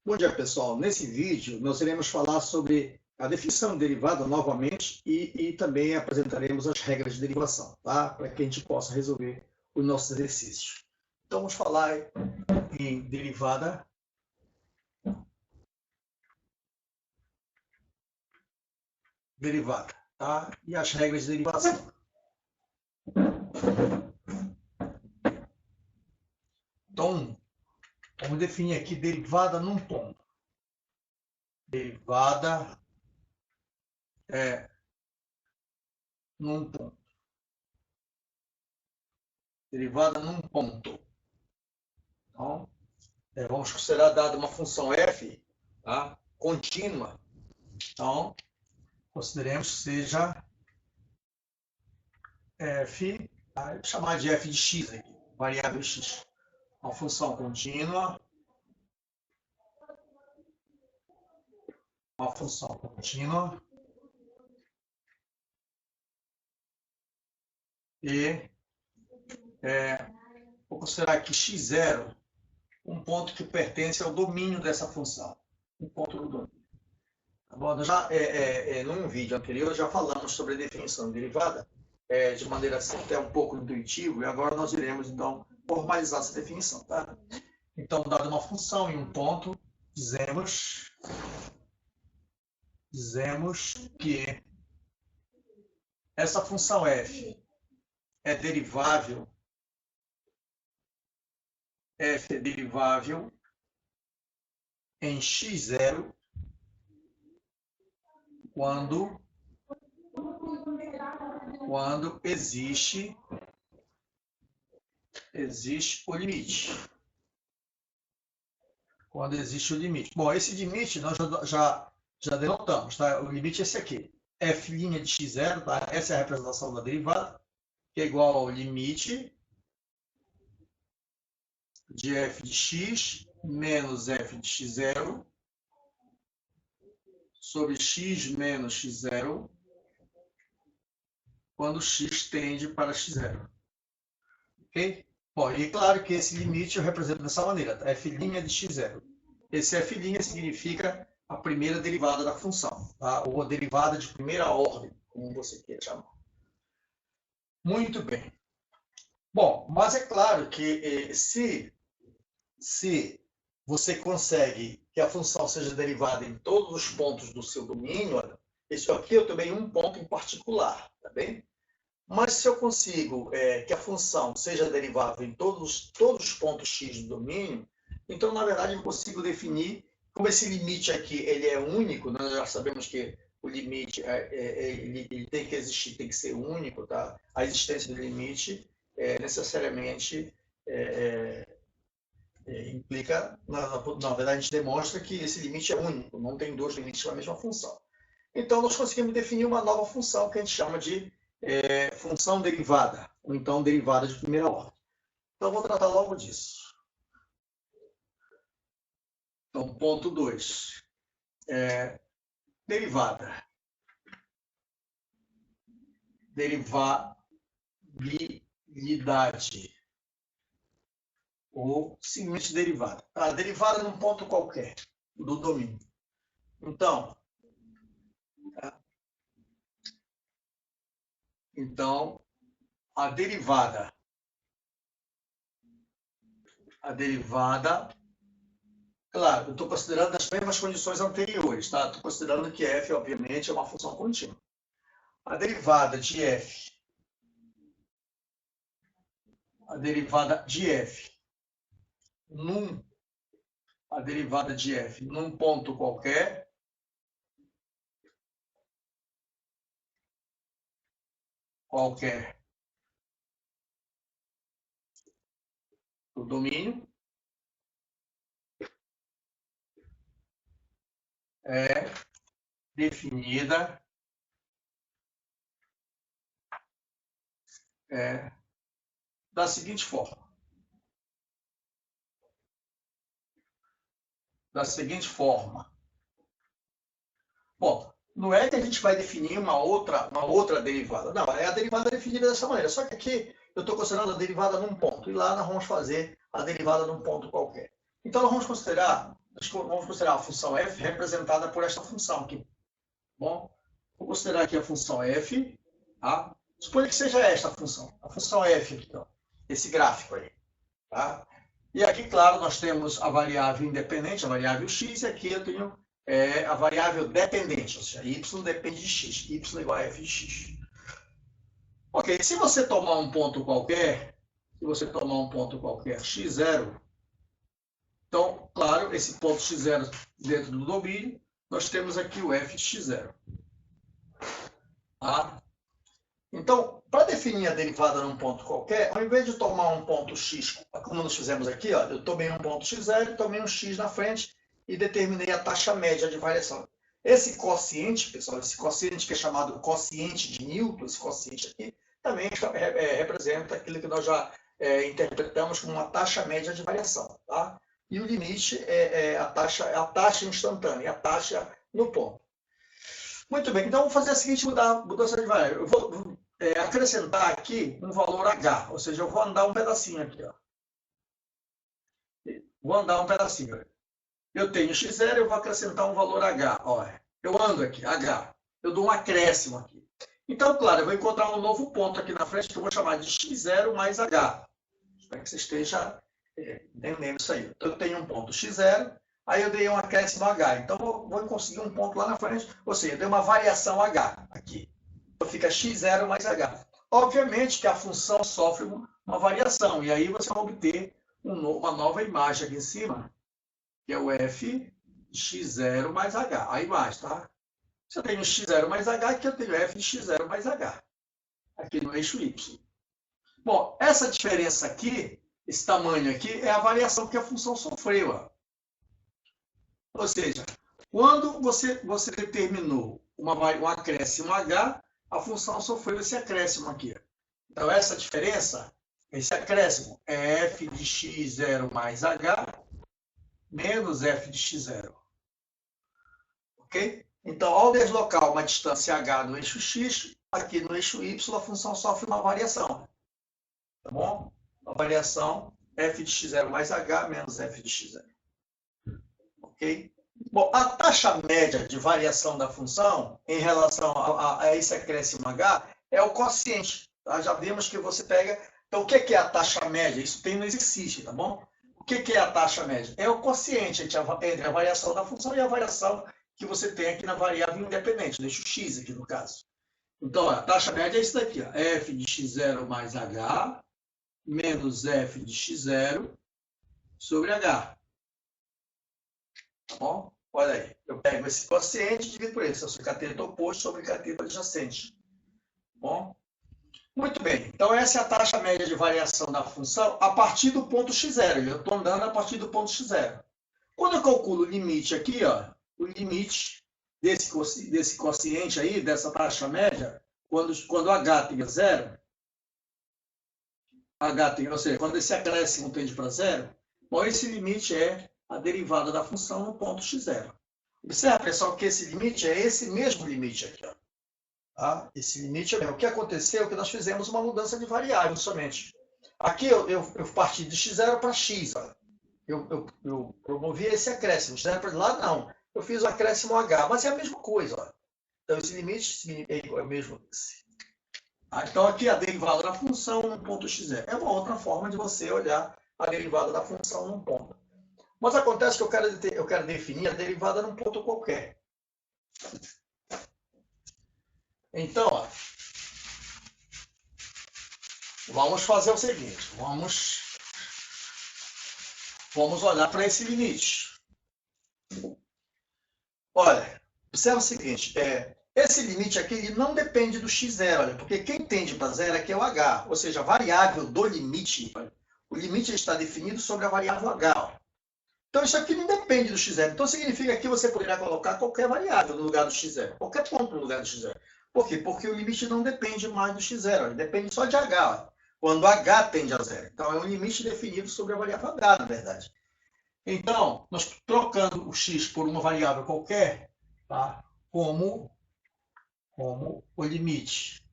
Bom dia, pessoal. Nesse vídeo, nós iremos falar sobre a definição de derivada novamente e também apresentaremos as regras de derivação, tá? Para que a gente possa resolver os nossos exercícios. Então, vamos falar em derivada. Derivada, tá? E as regras de derivação. Então, vamos definir aqui derivada num ponto. Derivada num ponto. Derivada num ponto. Então, vamos considerar dada uma função f, tá? Contínua. Então, consideremos que seja f, tá? Vou chamar de f de x aqui, variável x. Uma função contínua. Uma função contínua. E vou considerar aqui x0 um ponto que pertence ao domínio dessa função. Um ponto do domínio. Tá bom? Num vídeo anterior, já falamos sobre a definição de derivada de maneira assim, até um pouco intuitiva, e agora nós iremos, então, formalizar essa definição. Tá? Então, dada uma função em um ponto, dizemos que essa função f é derivável em x0 quando existe o limite. Quando existe o limite. Bom, esse limite nós já denotamos, tá? O limite é esse aqui. F' de x0, tá? Essa é a representação da derivada, que é igual ao limite de f de x menos f de x0 sobre x menos x0 quando x tende para x0. Ok? Bom, e claro que esse limite eu represento dessa maneira, tá? F' de x0. Esse F' significa a primeira derivada da função, tá? Ou a derivada de primeira ordem, como você queira chamar. Muito bem. Bom, mas é claro que se você consegue que a função seja derivada em todos os pontos do seu domínio, olha, isso aqui eu tomei um ponto em particular, tá bem? Mas se eu consigo que a função seja derivável em todos os pontos x do domínio, então, na verdade, eu consigo definir, como esse limite aqui ele é único, nós já sabemos que o limite ele tem que existir, tem que ser único, tá? A existência do limite necessariamente implica, na verdade, a gente demonstra que esse limite é único, não tem dois limites para a mesma função. Então, nós conseguimos definir uma nova função que a gente chama de função derivada, ou então derivada de primeira ordem. Então, eu vou tratar logo disso. Então, ponto 2. Derivada. Derivabilidade. Ou simplesmente derivada. A derivada num ponto qualquer do domínio. Então, a derivada, claro, eu estou considerando as mesmas condições anteriores, tá? Estou considerando que f, obviamente, é uma função contínua. A derivada de f num ponto qualquer do domínio é definida da seguinte forma. Bom, não é que a gente vai definir uma outra derivada. Não, é a derivada definida dessa maneira. Só que aqui eu estou considerando a derivada num ponto. E lá nós vamos fazer a derivada num ponto qualquer. Então, nós vamos considerar, vamos considerar a função f representada por esta função aqui. Bom, vou considerar aqui a função f, tá? Suponha que seja esta a função f aqui, ó, esse gráfico aí, tá? E aqui, claro, nós temos a variável independente, a variável x, e aqui eu tenho a variável dependente, ou seja, y depende de x, y igual a f de x. Ok, se você tomar um ponto qualquer, x0, então, claro, esse ponto x0 dentro do domínio, nós temos aqui o f de x0. Tá? Então, para definir a derivada num ponto qualquer, ao invés de tomar um ponto x, como nós fizemos aqui, ó, eu tomei um ponto x0, tomei um x na frente e determinei a taxa média de variação. Esse quociente, pessoal, esse quociente que é chamado quociente de Newton, esse quociente aqui, também representa aquilo que nós já interpretamos como uma taxa média de variação. Tá? E o limite é a taxa instantânea, a taxa no ponto. Muito bem, então vamos fazer a seguinte mudança de variável. Eu vou acrescentar aqui um valor h, ou seja, eu vou andar um pedacinho aqui. Ó. Vou andar um pedacinho. Eu tenho x0, eu vou acrescentar um valor h. Ó. Eu ando aqui, h. Eu dou um acréscimo aqui. Então, claro, eu vou encontrar um novo ponto aqui na frente que eu vou chamar de x0 mais h. Espero que você esteja entendendo isso aí. Então, eu tenho um ponto x0, aí eu dei um acréscimo h. Então, eu vou conseguir um ponto lá na frente, ou seja, eu dei uma variação h aqui. Então, fica x0 mais h. Obviamente que a função sofre uma variação, e aí você vai obter uma nova imagem aqui em cima, que é o f de x0 mais h. A imagem, tá? Se eu tenho x0 mais h, aqui eu tenho f de x0 mais h. Aqui no eixo y. Bom, essa diferença aqui, esse tamanho aqui, é a variação que a função sofreu. Ó. Ou seja, quando você determinou um acréscimo h, a função sofreu esse acréscimo aqui. Então, essa diferença, esse acréscimo, é f de x0 mais h menos f de x0. Ok? Então, ao deslocar uma distância h no eixo x, aqui no eixo y, a função sofre uma variação. Tá bom? A variação f de x0 mais h menos f de x0. Ok? Bom, a taxa média de variação da função em relação a esse acréscimo h é o quociente. Tá? Já vimos que você pega... Então, o que é a taxa média? Isso tem no exercício, tá bom? O que é a taxa média? É o quociente entre a variação da função e a variação que você tem aqui na variável independente, no eixo x aqui no caso. Então, a taxa média é isso daqui, ó, f de x0 mais h menos f de x0 sobre h. Tá bom? Olha aí, eu pego esse quociente e divido por esse, o cateto oposto sobre cateto adjacente. Tá bom? Muito bem, então essa é a taxa média de variação da função a partir do ponto x0. Eu estou andando a partir do ponto x0. Quando eu calculo o limite aqui, ó, o limite desse quociente aí, dessa taxa média, quando h tem a zero, ou seja, quando esse acréscimo tende para zero, bom, esse limite é a derivada da função no ponto x0. Observe, pessoal, que esse limite é esse mesmo limite aqui. Ó. Tá? Esse limite é o mesmo. O que aconteceu é que nós fizemos uma mudança de variável somente. Aqui eu parti de x0 para x. Ó. Eu promovi esse acréscimo. X0 para lá, não. Eu fiz o acréscimo h, mas é a mesma coisa. Ó. Então, esse limite é o mesmo desse. Então, aqui a derivada da função no ponto x0. É uma outra forma de você olhar a derivada da função num ponto. Mas acontece que eu quero definir a derivada num ponto qualquer. Então, ó, vamos fazer o seguinte. Vamos olhar para esse limite. Olha, observa o seguinte. Esse limite aqui ele não depende do x0, olha, porque quem tende para zero aqui é o h, ou seja, a variável do limite, olha, o limite está definido sobre a variável h. Ó. Então, isso aqui não depende do x0. Então, significa que você poderia colocar qualquer variável no lugar do x0, qualquer ponto no lugar do x0. Por quê? Porque o limite não depende mais do x0, ele depende só de h, ó, quando h tende a zero. Então, é um limite definido sobre a variável h, na verdade. Então, nós trocando o x por uma variável qualquer, tá? como o limite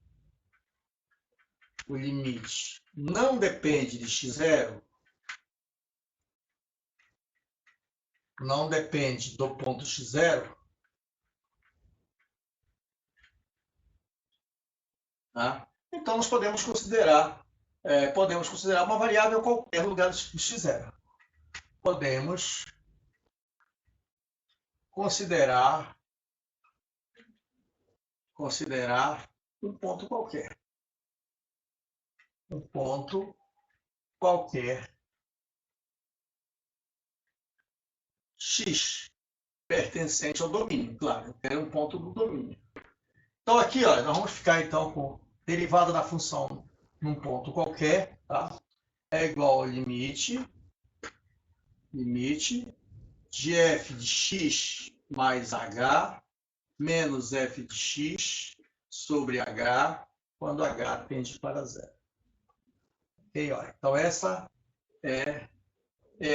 não depende de x0, não depende do ponto x0, tá? Então nós podemos considerar uma variável qualquer no lugar de x0. Podemos considerar um ponto qualquer. Um ponto qualquer x pertencente ao domínio. Claro, eu quero um ponto do domínio. Então aqui, olha, nós vamos ficar então com derivada da função num ponto qualquer, tá? É igual ao limite de f de x mais h menos f de x sobre h quando h tende para zero. Ok, olha. Então essa é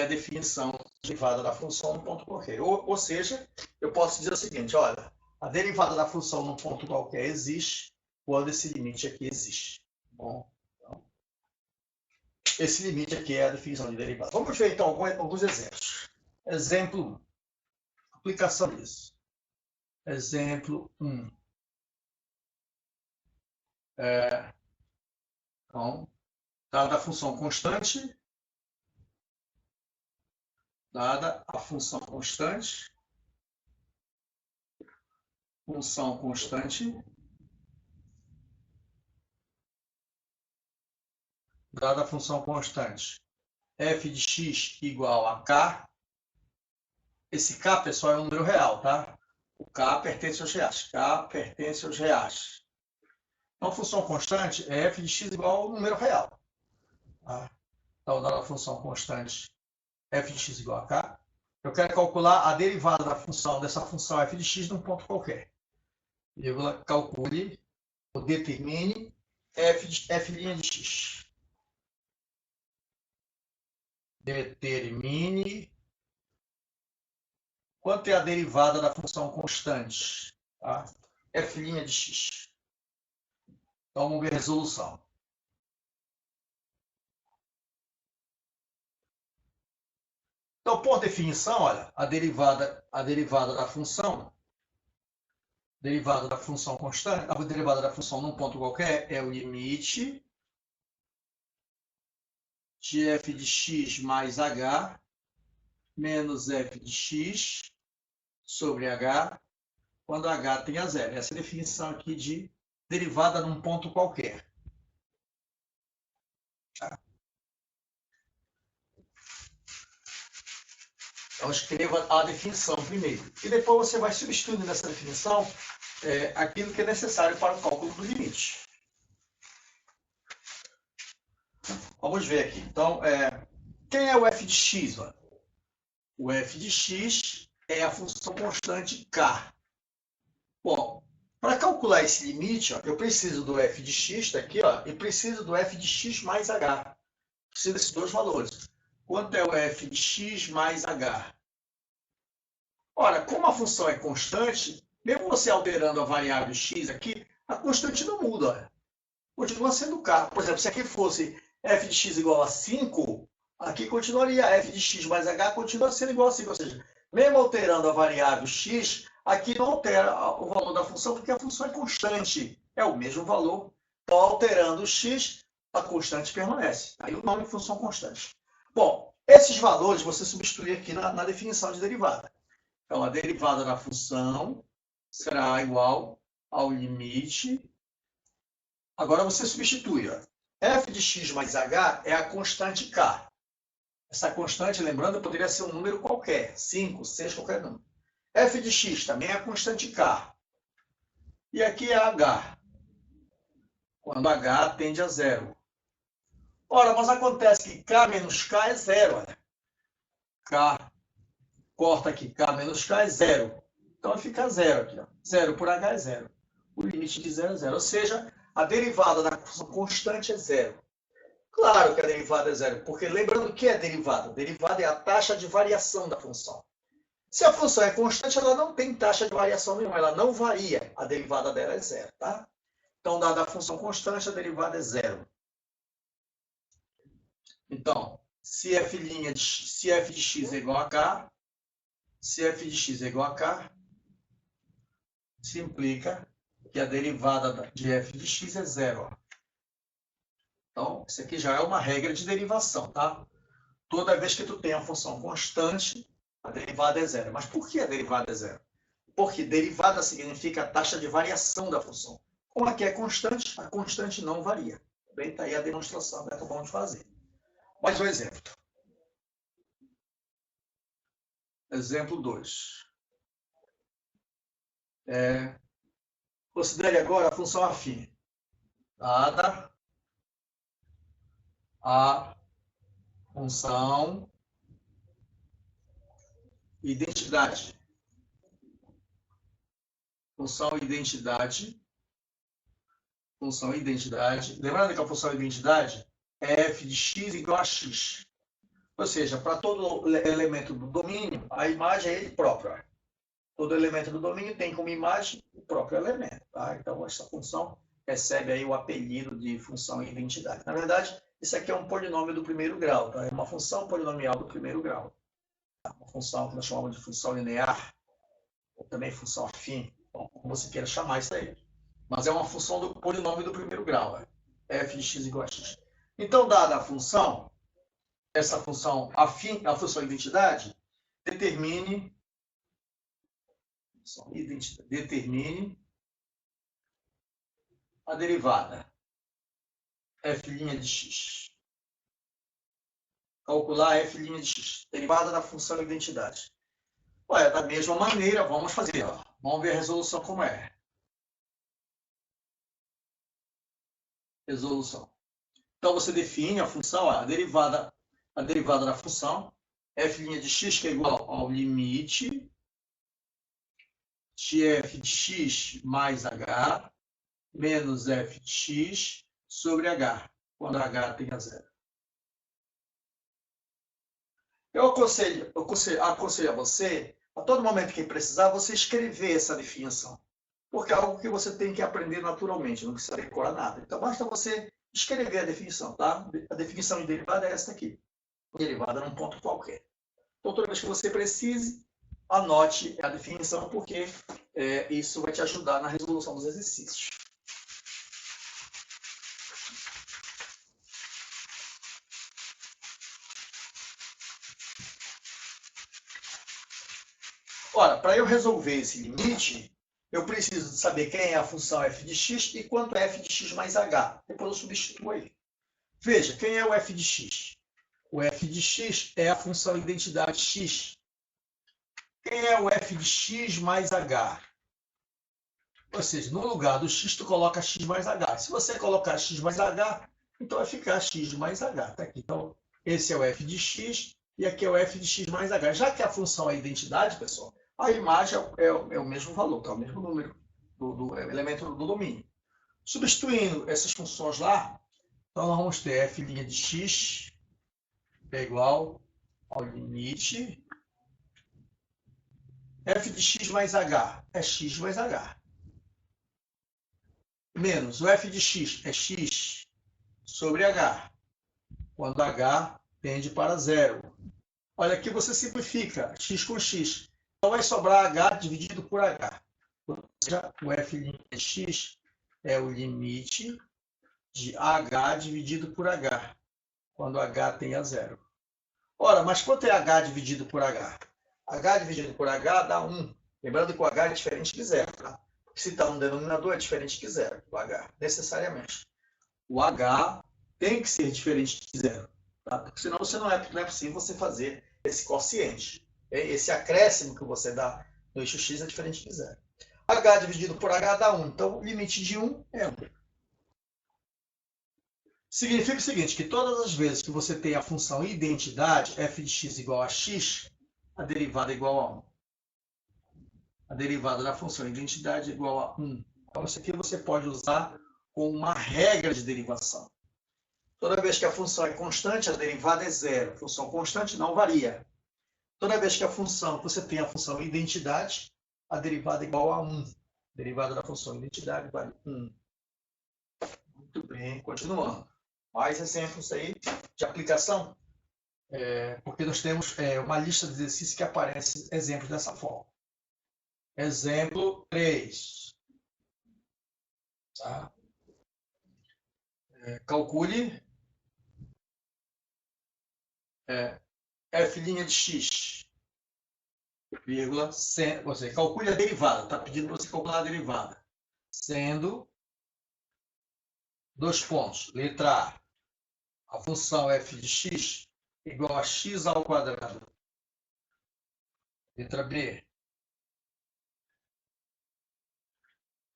a definição derivada da função num ponto qualquer. Ou seja, eu posso dizer o seguinte, olha, a derivada da função num ponto qualquer existe quando esse limite aqui existe. Bom, então, esse limite aqui é a definição de derivada. Vamos ver então alguns exemplos. Exemplo 1. Aplicação disso. Exemplo 1. Então, dada a função constante, dada a função constante, dada a função constante, f de x igual a k. Esse k, pessoal, é um número real, tá? O k pertence aos reais. K pertence aos reais. Então, a função constante é f de x igual ao número real. Tá? Então, dada a função constante f de x igual a k, eu quero calcular a derivada da função dessa função f de x num ponto qualquer. Vírgula, calcule ou determine f de x. Determine quanto é a derivada da função constante, tá? f' de x. Então, vamos ver a resolução. Então, por definição, olha, a derivada da função constante, a derivada da função num ponto qualquer é o limite de f de x mais h menos f de x sobre h quando h tem a zero. Essa é a definição aqui de derivada num ponto qualquer. Tá? Então, escreva a definição primeiro. E depois você vai substituindo nessa definição aquilo que é necessário para o cálculo do limite. Vamos ver aqui. Então, quem é o f de x? Ó? O f de x é a função constante k. Bom, para calcular esse limite, ó, eu preciso do f de x, está aqui, ó, e preciso do f de x mais h. Preciso desses dois valores. Quanto é o f de x mais h? Ora, como a função é constante, mesmo você alterando a variável x aqui, a constante não muda. Ó. Continua sendo k. Por exemplo, se aqui fosse f de x igual a 5, aqui continuaria f de x mais h continua sendo igual a 5. Ou seja, mesmo alterando a variável x, aqui não altera o valor da função, porque a função é constante. É o mesmo valor. Então, alterando o x, a constante permanece. Aí o nome é função constante. Bom, esses valores você substitui aqui na definição de derivada. Então, a derivada da função será igual ao limite. Agora você substitui. Ó. f de x mais h é a constante k. Essa constante, lembrando, poderia ser um número qualquer. 5, 6, qualquer número. f de x também é a constante k. E aqui é h. Quando h tende a zero. Ora, mas acontece que k menos k é zero. Olha. K, corta aqui, k menos k é zero. Então fica zero aqui. Ó. Zero por h é zero. O limite de zero é zero. Ou seja, a derivada da função constante é zero. Claro que a derivada é zero, porque lembrando o que é derivada? Derivada é a taxa de variação da função. Se a função é constante, ela não tem taxa de variação nenhuma, ela não varia. A derivada dela é zero, tá? Então, dada a função constante, a derivada é zero. Então, se f de x é igual a k, Se f de x é igual a k, se implica que a derivada de f de x é zero. Ó. Então, isso aqui já é uma regra de derivação, tá? Toda vez que tu tem a função constante, a derivada é zero. Mas por que a derivada é zero? Porque derivada significa a taxa de variação da função. Como aqui é constante, a constante não varia. Bem, está aí a demonstração que acabamos de fazer. Mais um exemplo. Exemplo 2. Considere agora a função afim. Dada a função identidade. Função identidade. Função identidade. Lembrando que a função identidade é f de x igual a x. Ou seja, para todo elemento do domínio, a imagem é ele próprio. Todo elemento do domínio tem como imagem o próprio elemento. Tá? Então, essa função recebe aí o apelido de função identidade. Na verdade, isso aqui é um polinômio do primeiro grau. Tá? É uma função polinomial do primeiro grau. Tá? Uma função que nós chamamos de função linear, ou também função afim, como você queira chamar isso aí. Mas é uma função do polinômio do primeiro grau. F de x igual a x. Então, dada a função, essa função afim, a função identidade, determine a derivada f' de x. Calcular f' de x, derivada da função identidade. Ué, da mesma maneira, vamos fazer. Ó. Vamos ver a resolução como é. Resolução. Então, você define a função, a derivada da função, f' de x, que é igual ao limite de f de x mais h menos f de x sobre h, quando h tem a zero. Eu aconselho a você, a todo momento que precisar, você escrever essa definição. Porque é algo que você tem que aprender naturalmente, não precisa decorar nada. Então, basta você escrever a definição, tá? A definição de derivada é essa aqui. Derivada num ponto qualquer. Então, toda vez que você precise, anote a definição, porque isso vai te ajudar na resolução dos exercícios. Ora, para eu resolver esse limite, eu preciso saber quem é a função f de x e quanto é f de x mais h. Depois eu substituo aí. Veja, quem é o f de x? O f de x é a função identidade x. Quem é o f de x mais h? Ou seja, no lugar do x, tu coloca x mais h. Se você colocar x mais h, então vai ficar x mais h. Tá aqui. Então, esse é o f de x e aqui é o f de x mais h. Já que a função é identidade, pessoal, a imagem é o mesmo valor, tá? O mesmo número do elemento do domínio. Substituindo essas funções lá, então nós vamos ter f' de x é igual ao limite f de x mais h é x mais h. Menos o f de x é x sobre h, quando h tende para zero. Olha, aqui você simplifica x com x. Então vai sobrar h dividido por h. Ou seja, o f' de x é o limite de h dividido por h, quando h tem a zero. Ora, mas quanto é h dividido por h? h dividido por h dá 1. Lembrando que o h é diferente de zero, tá? Se está no denominador, é diferente de zero, o h, necessariamente. O h tem que ser diferente de zero, tá? Porque senão não é possível você fazer esse quociente. Esse acréscimo que você dá no eixo x é diferente de zero. H dividido por h dá 1. Então, o limite de 1 é 1. Significa o seguinte, que todas as vezes que você tem a função identidade, f de x igual a x, a derivada é igual a 1. A derivada da função identidade é igual a 1. Então, isso aqui você pode usar como uma regra de derivação. Toda vez que a função é constante, a derivada é zero. A função constante não varia. Toda vez que você tem a função identidade, a derivada é igual a 1. A derivada da função identidade vale 1. Muito bem, continuando. Mais exemplos aí de aplicação. porque nós temos uma lista de exercícios que aparece exemplos dessa forma. Exemplo 3. Tá? Calcule f' de x, vírgula, você calcule a derivada, está pedindo para você calcular a derivada, sendo, dois pontos, letra A função f de x igual a x ao quadrado. Letra B,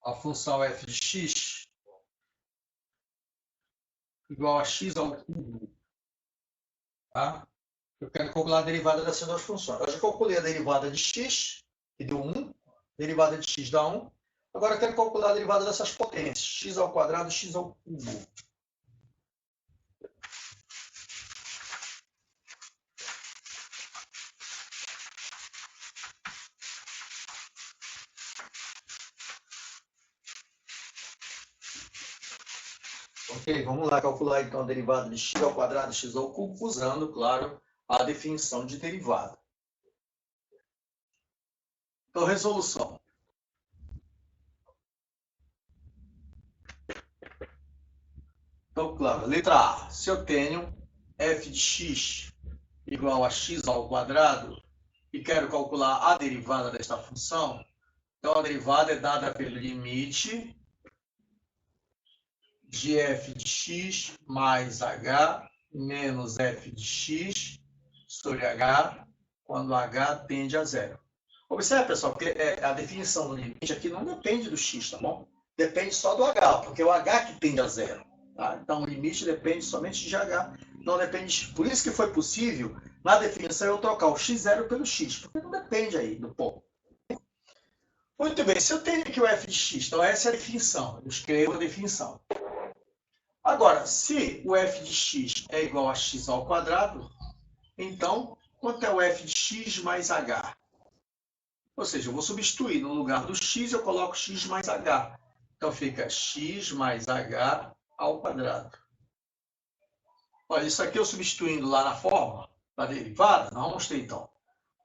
a função f de x igual a x ao cubo. Tá? Eu quero calcular a derivada dessas duas funções. Eu já calculei a derivada de x, que deu 1. Derivada de x dá 1. Agora eu quero calcular a derivada dessas potências, x ao quadrado e x ao cubo. Ok, vamos lá calcular então a derivada de x ao quadrado e x ao cubo, usando, claro, a definição de derivada. Então, resolução. Então, claro, letra A. Se eu tenho f de x igual a x ao quadrado e quero calcular a derivada desta função, então a derivada é dada pelo limite de f de x mais h menos f de x sobre h, quando h tende a zero. Observe, pessoal, que a definição do limite aqui não depende do x, tá bom? Depende só do h, porque é o h que tende a zero. Tá? Então, o limite depende somente de h, não depende de x. Por isso que foi possível, na definição, eu trocar o x0 pelo x, porque não depende aí do ponto. Muito bem, se eu tenho aqui o f de x, então essa é a definição, eu escrevo a definição. Agora, se o f de x é igual a x ao quadrado, então, quanto é o f de x mais h? Ou seja, eu vou substituir, no lugar do x, eu coloco x mais h. Então, fica x mais h ao quadrado. Olha, isso aqui eu substituindo lá na fórmula da derivada, nós vamos ter, então,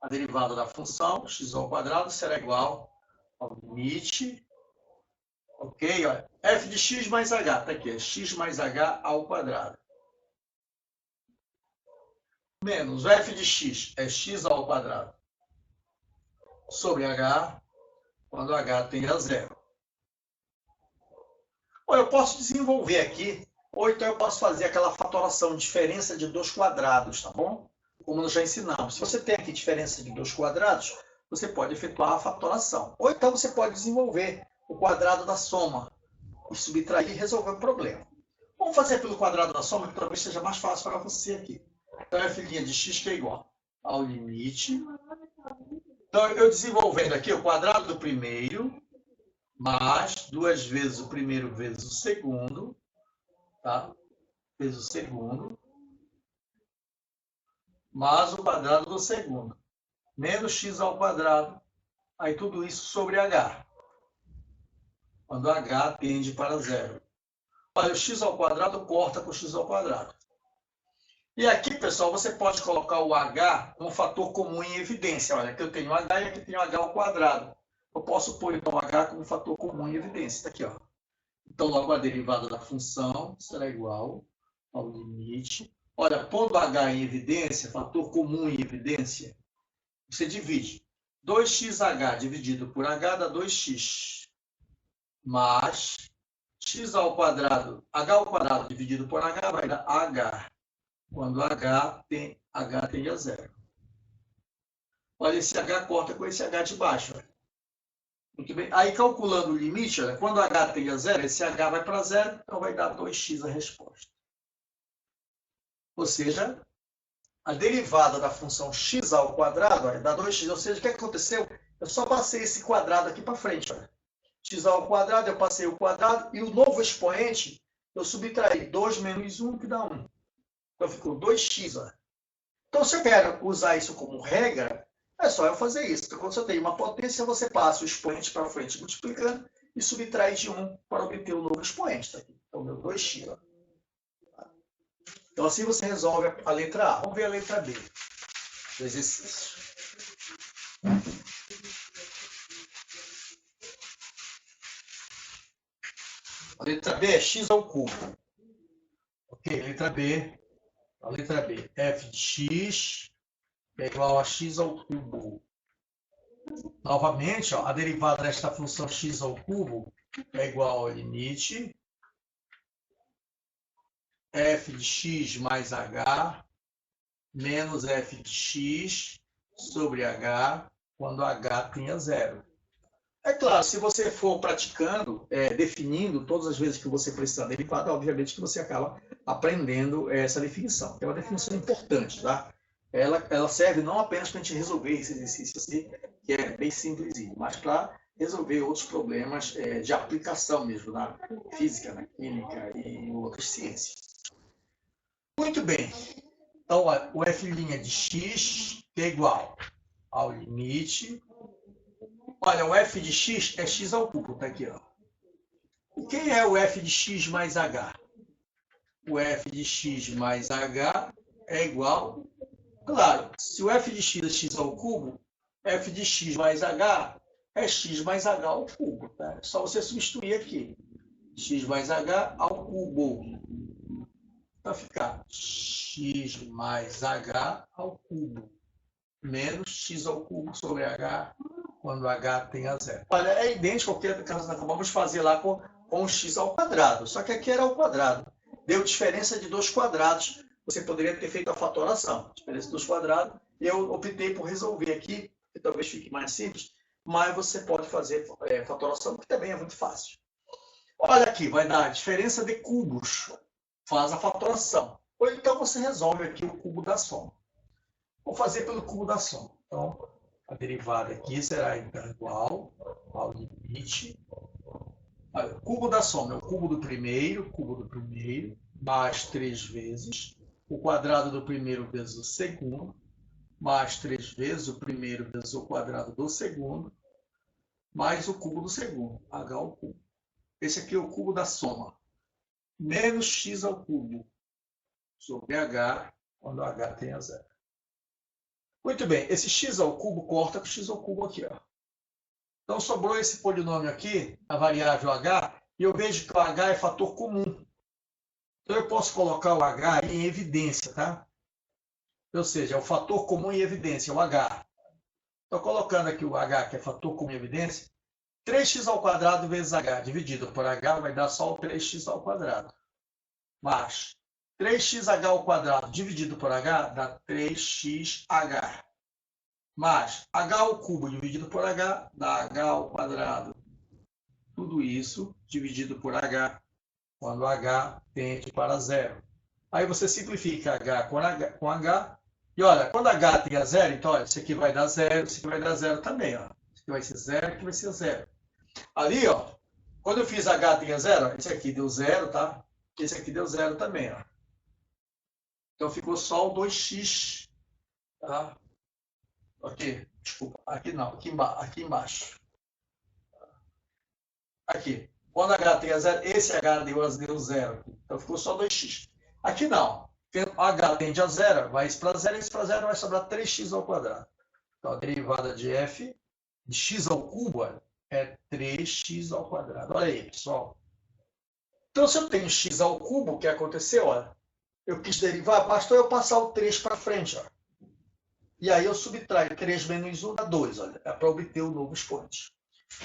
a derivada da função x ao quadrado será igual ao limite, ok? Olha, f de x mais h, está aqui, é x mais h ao quadrado. Menos o f de x é x ao quadrado sobre h, quando h tende a zero. Ou eu posso desenvolver aqui, ou então eu posso fazer aquela fatoração, diferença de dois quadrados, tá bom? Como nós já ensinamos. Se você tem aqui diferença de dois quadrados, você pode efetuar a fatoração. Ou então você pode desenvolver o quadrado da soma e subtrair e resolver o problema. Vamos fazer pelo quadrado da soma, que talvez seja mais fácil para você aqui. Então, f' de x que é igual ao limite. Então, eu desenvolvendo aqui o quadrado do primeiro, mais 2 vezes o primeiro vezes o segundo, tá? Vezes o segundo, mais o quadrado do segundo, menos x ao quadrado, aí tudo isso sobre h, quando h tende para zero. Olha, o x ao quadrado corta com o x ao quadrado. E aqui, pessoal, você pode colocar o h como fator comum em evidência. Olha, aqui eu tenho h e aqui eu tenho h ao quadrado. Eu posso pôr, então, h como fator comum em evidência. Está aqui, ó. Então, logo a derivada da função será igual ao limite. Olha, pondo h em evidência, fator comum em evidência, você divide. 2xh dividido por h dá 2x. Mais x ao quadrado, h ao quadrado dividido por h vai dar h. Quando h tende a zero. Olha, esse h corta com esse h de baixo. Olha. Muito bem. Aí, calculando o limite, olha, quando h tende a zero, esse h vai para zero, então vai dar 2x a resposta. Ou seja, a derivada da função x ao quadrado olha, dá 2x. Ou seja, o que aconteceu? Eu só passei esse quadrado aqui para frente. Olha. X ao quadrado, eu passei o quadrado, e o novo expoente, eu subtraí 2 menos 1, que dá 1. Então, ficou 2x. Ó. Então, se eu quero usar isso como regra, é só eu fazer isso. Então, quando você tem uma potência, você passa o expoente para frente multiplicando e subtrai de 1 para obter o novo expoente. Tá aqui. Então, meu 2x. Ó. Então, assim você resolve a letra A. Vamos ver a letra B do exercício. A letra B é x ao cubo. Ok, letra B. A letra B, f de x é igual a x ao cubo. Novamente, ó, a derivada desta função x ao cubo é igual ao limite f de x mais h menos f de x sobre h quando h tenha zero. É claro, se você for praticando, definindo todas as vezes que você precisar da derivada, obviamente que você acaba aprendendo essa definição. É uma definição importante, tá? Ela serve não apenas para a gente resolver esse exercício assim, que é bem simplesinho, mas para resolver outros problemas de aplicação mesmo na física, na química e outras ciências. Muito bem. Então, o f' de x é igual ao limite. Olha, o f de x é x ao cubo, tá aqui, ó. E quem é o f de x mais h? O f de x mais h é igual... Claro, se o f de x é x ao cubo, f de x mais h é x mais h ao cubo, tá? É só você substituir aqui. X mais h ao cubo. Vai ficar x mais h ao cubo menos x ao cubo sobre h quando h tem a zero. Olha, é idêntico ao que nós acabamos de fazer lá com o x ao quadrado. Só que aqui era ao quadrado. Deu diferença de 2 quadrados. Você poderia ter feito a fatoração. Diferença de 2 quadrados. Eu optei por resolver aqui, que talvez fique mais simples. Mas você pode fazer fatoração, que também é muito fácil. Olha aqui, vai dar diferença de cubos. Faz a fatoração. Ou então você resolve aqui o cubo da soma. Vou fazer pelo cubo da soma. Então, a derivada aqui será então igual ao limite. Olha, o cubo da soma é o cubo do primeiro, mais 3 vezes o quadrado do primeiro vezes o segundo, mais 3 vezes o primeiro vezes o quadrado do segundo, mais o cubo do segundo, h ao cubo. Esse aqui é o cubo da soma. Menos x ao cubo sobre h, quando h tem a zero. Muito bem, esse x ao cubo corta com x ao cubo aqui, ó. Então, sobrou esse polinômio aqui, a variável h, e eu vejo que o h é fator comum. Então, eu posso colocar o h em evidência, tá? Ou seja, é o fator comum em evidência, o h. Estou colocando aqui o h, que é fator comum em evidência. 3x ao quadrado vezes h dividido por h vai dar só o 3x ao quadrado. Mas 3xh ao quadrado dividido por h dá 3xh. Mais h ao cubo dividido por h dá h ao quadrado. Tudo isso dividido por h, quando h tende para zero. Aí você simplifica h com h. E olha, quando h tem a zero, então olha, isso aqui vai dar zero, isso aqui vai dar zero também. Ó. Isso aqui vai ser zero, isso aqui vai ser zero. Ali, ó, quando eu fiz h tem a zero, esse aqui deu zero, tá? Esse aqui deu zero também, ó. Então ficou só o 2x, tá? Ok, desculpa, aqui não, aqui embaixo. Aqui, quando h tem a zero, esse h deu zero, então ficou só 2x. Aqui não, h tende a zero, vai isso para zero, isso para zero, vai sobrar 3x ao quadrado. Então a derivada de f de x ao cubo é 3x ao quadrado. Olha aí, pessoal. Então, se eu tenho x ao cubo, o que aconteceu? Olha, eu quis derivar, bastou eu passar o 3 para frente. Ó. E aí eu subtraio 3 menos 1 dá 2, olha, é para obter o novo expoente.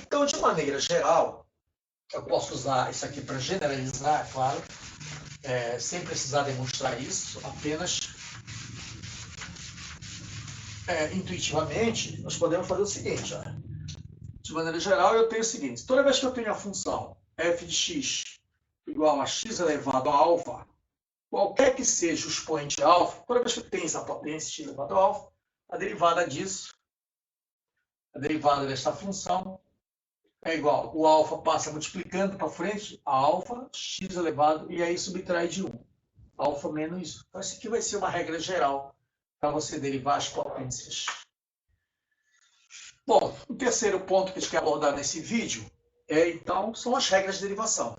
Então, de maneira geral, eu posso usar isso aqui para generalizar, claro, sem precisar demonstrar isso, apenas intuitivamente, nós podemos fazer o seguinte. Ó. De maneira geral, eu tenho o seguinte, toda vez que eu tenho a função f de x igual a x elevado a alfa, qualquer que seja o expoente alfa, toda vez que eu tenho essa potência x elevado a alfa, a derivada disso, a derivada desta função, é igual. O alfa passa multiplicando para frente, a alfa, x elevado, e aí subtrai de 1. Alfa menos 1. Então, isso aqui vai ser uma regra geral para você derivar as potências. Bom, o terceiro ponto que a gente quer abordar nesse vídeo então, são as regras de derivação.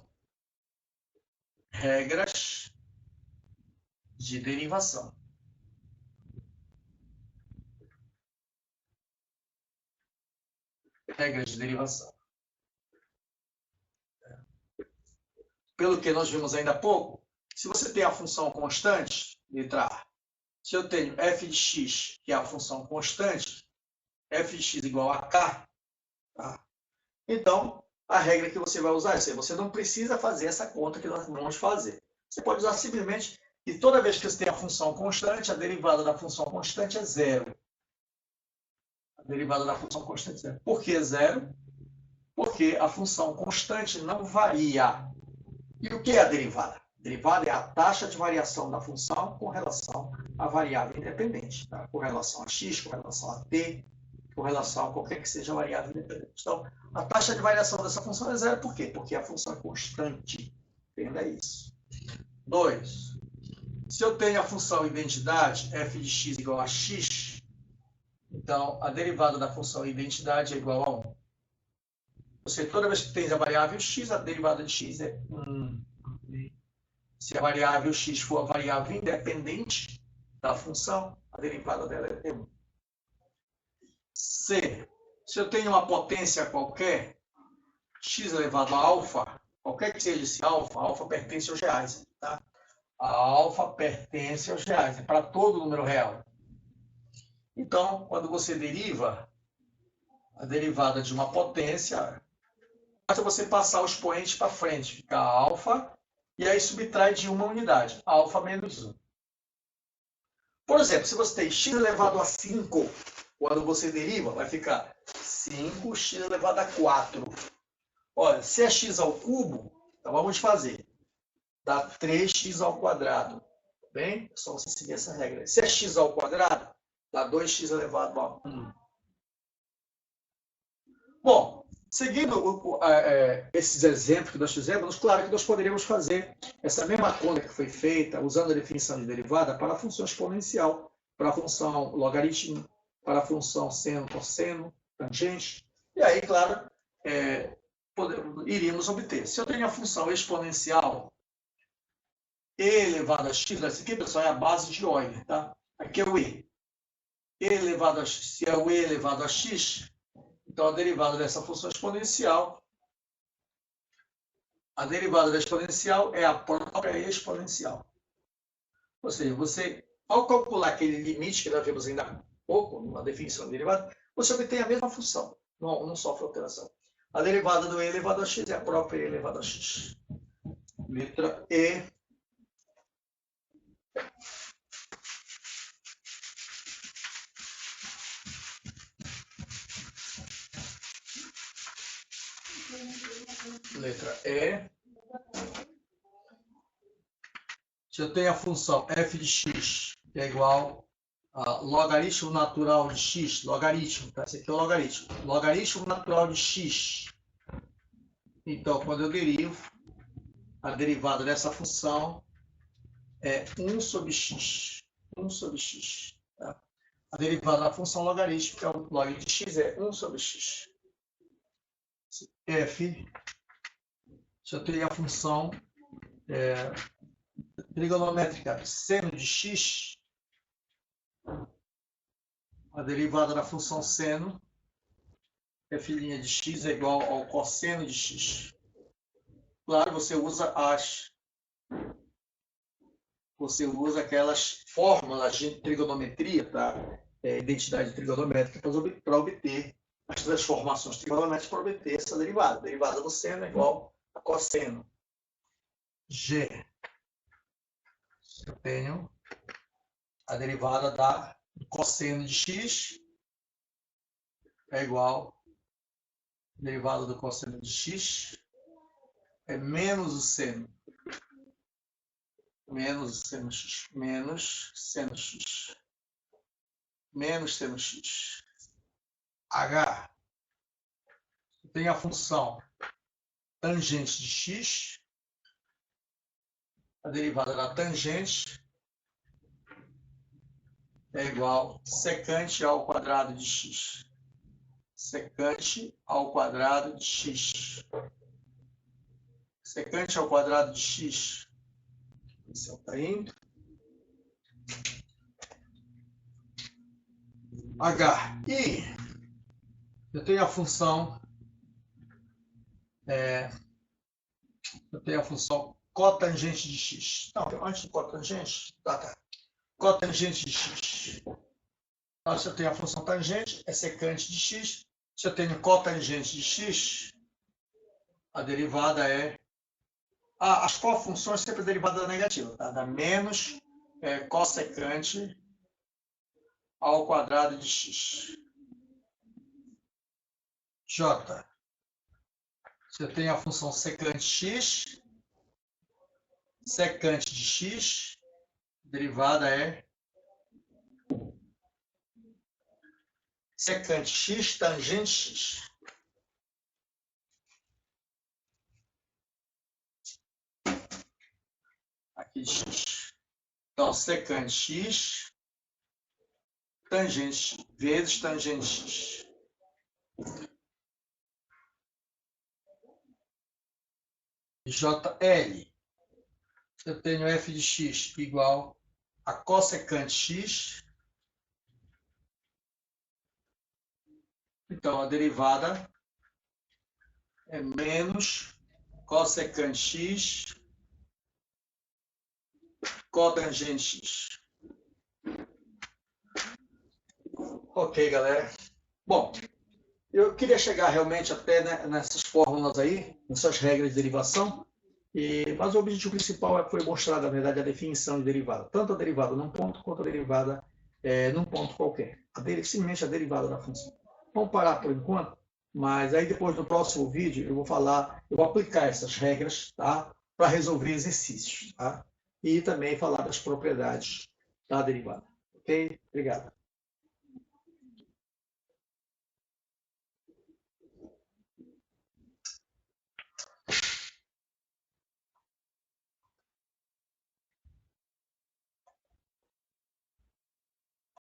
Regras de derivação. Regras de derivação. Pelo que nós vimos ainda há pouco, se você tem a função constante, letra A, se eu tenho f de x, que é a função constante, f de x igual a k, tá? Então, a regra que você vai usar é essa. Você não precisa fazer essa conta que nós vamos fazer. Você pode usar simplesmente que toda vez que você tem a função constante, a derivada da função constante é zero. A derivada da função constante é zero. Por que zero? Porque a função constante não varia. E o que é a derivada? A derivada é a taxa de variação da função com relação à variável independente, tá? Com relação a x, com relação a t, com relação a qualquer que seja a variável independente. Então, a taxa de variação dessa função é zero. Por quê? Porque a função é constante. Entenda isso. 2. Se eu tenho a função identidade, f de x igual a x, então a derivada da função identidade é igual a 1. Ou seja, toda vez que tem a variável x, a derivada de x é 1. Se a variável x for a variável independente da função, a derivada dela é 1. C. Se eu tenho uma potência qualquer, x elevado a alfa, qualquer que seja esse alfa pertence aos reais. Tá? A alfa pertence aos reais, é para todo número real. Então, quando você deriva a derivada de uma potência, basta você passar o expoente para frente, fica alfa, e aí subtrai de uma unidade, alfa menos 1. Por exemplo, se você tem x elevado a 5, quando você deriva, vai ficar 5x elevado a 4. Olha, se é x ao cubo, então vamos fazer. Dá 3x ao quadrado. Tá bem? É só você seguir essa regra. Se é x ao quadrado, dá 2x elevado a 1. Bom, seguindo esses exemplos que nós fizemos, claro que nós poderíamos fazer essa mesma conta que foi feita usando a definição de derivada para a função exponencial, para a função logaritmo, para a função seno, cosseno, tangente. E aí, claro, iríamos obter. Se eu tenho a função exponencial e elevado a x, essa aqui, pessoal, é a base de Euler, tá? Aqui é o e. Elevado a x, se é o e elevado a x, então a derivada dessa função exponencial, a derivada da exponencial é a própria exponencial. Ou seja, você, ao calcular aquele limite que nós vimos ainda há pouco, numa definição de derivada, você obtém a mesma função, não sofre alteração. A derivada do e elevado a x é a própria e elevado a x. Letra E. Letra E. Se eu tenho a função f de x, que é igual a logaritmo natural de x, logaritmo, tá? Esse aqui é o logaritmo. Logaritmo natural de x. Então, quando eu derivo, a derivada dessa função é 1 sobre x. 1 sobre x. Tá? A derivada da função logarítmica, que é o log de x, é 1 sobre x. F, se eu tenho a função trigonométrica seno de x, a derivada da função seno, f' de x é igual ao cosseno de x. Claro, você usa aquelas fórmulas de trigonometria, tá? Identidade trigonométrica para obter as transformações trigonométricas para obter essa derivada. A derivada do seno é igual a cosseno. G. Eu tenho a derivada da cosseno de x é igual a derivada do cosseno de x é menos o seno. Menos o seno x. Menos seno x. Menos seno x. H. Eu tenho a função tangente de x. A derivada da tangente é igual a secante ao quadrado de x. Secante ao quadrado de x. Secante ao quadrado de x. Esse está indo. H. E eu tenho a função cotangente de x. Não, antes do cotangente, tá. Cotangente de x. Então, se eu tenho a função tangente, é secante de x. Se eu tenho cotangente de x, a derivada é... as cofunções sempre derivada da negativa, tá? Da menos cossecante ao quadrado de x. J. Se eu tenho a função secante x, secante de x, derivada é secante x tangente x. Aqui de x. Então, secante x, tangente x, vezes tangente x. JL. Eu tenho f de x igual a cossecante x. Então, a derivada é menos cossecante x cotangente x. Ok, galera. Bom, eu queria chegar realmente até nessas fórmulas aí, nessas regras de derivação, mas o objetivo principal foi mostrar, na verdade, a definição de derivada. Tanto a derivada num ponto, quanto a derivada num ponto qualquer. Simplesmente a derivada da função. Vamos parar por enquanto, mas aí depois no próximo vídeo eu vou aplicar essas regras, tá? Para resolver exercícios, tá? E também falar das propriedades da derivada. Ok? Obrigado.